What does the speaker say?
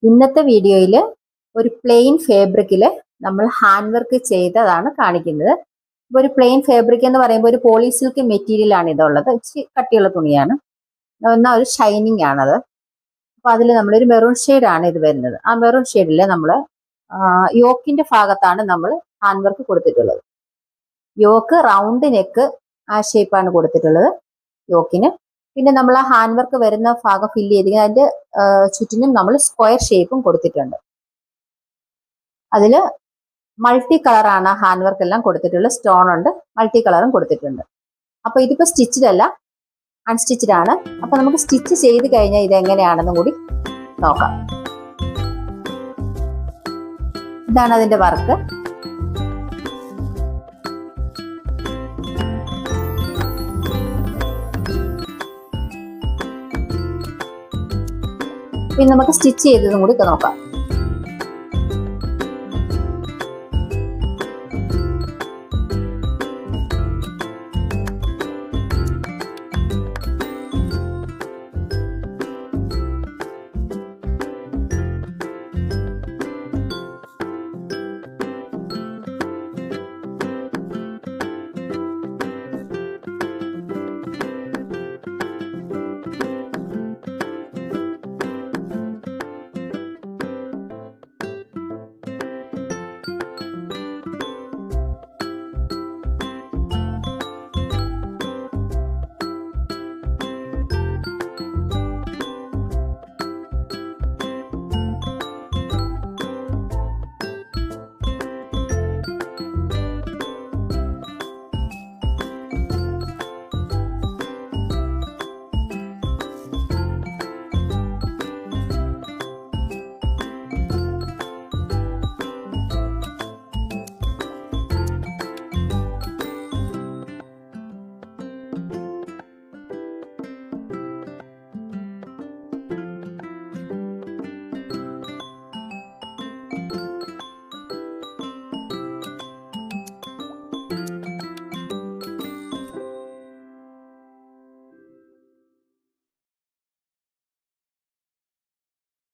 ഇന്നത്തെ വീഡിയോയിൽ ഒരു പ്ലെയിൻ ഫാബ്രിക്കിൽ നമ്മൾ ഹാൻഡ് വർക്ക് ചെയ്തതാണ് കാണിക്കുന്നത്. ഇപ്പോൾ ഒരു പ്ലെയിൻ ഫാബ്രിക് എന്ന് പറയുമ്പോൾ ഒരു പോളി സിൽക്ക് മെറ്റീരിയൽ ആണ് ഇതുള്ളത്. ഇച്ചിരി കട്ടിയുള്ള തുണിയാണ്, എന്നാൽ ഒരു ഷൈനിങ് ആണത്. അപ്പോൾ അതിൽ നമ്മളൊരു മെറൂൺ ഷെയ്ഡാണ് ഇത് വരുന്നത്. ആ മെറൂൺ ഷെയ്ഡിൽ നമ്മൾ യോക്കിന്റെ ഭാഗത്താണ് നമ്മൾ ഹാൻഡ് വർക്ക് കൊടുത്തിട്ടുള്ളത്. യോക്ക് റൗണ്ട് നെക്ക് ആ ഷേപ്പാണ് കൊടുത്തിട്ടുള്ളത് യോക്കിന്. പിന്നെ നമ്മൾ ആ ഹാൻഡ് വർക്ക് വരുന്ന ഭാഗം ഫില്ല് ചെയ്തിരിക്കുന്നത് അതിന്റെ ചുറ്റിനും നമ്മൾ സ്ക്വയർ ഷേപ്പും കൊടുത്തിട്ടുണ്ട്. അതിൽ മൾട്ടി കളറാണ് ഹാൻഡ് വർക്ക് എല്ലാം കൊടുത്തിട്ടുള്ളത്. സ്റ്റോൺ ഉണ്ട്, മൾട്ടി കളറും കൊടുത്തിട്ടുണ്ട്. അപ്പൊ ഇതിപ്പോ സ്റ്റിച്ച്ഡ് അല്ല, അൺസ്റ്റിച്ച്ഡ് ആണ്. അപ്പൊ നമുക്ക് സ്റ്റിച്ച് ചെയ്ത് കഴിഞ്ഞാൽ ഇത് എങ്ങനെയാണെന്നും കൂടി നോക്കാം. ഇതാണ് അതിന്റെ വർക്ക്. പിന്നെ നമുക്ക് സ്റ്റിച്ച് ചെയ്തതും കൂടി നോക്കാം.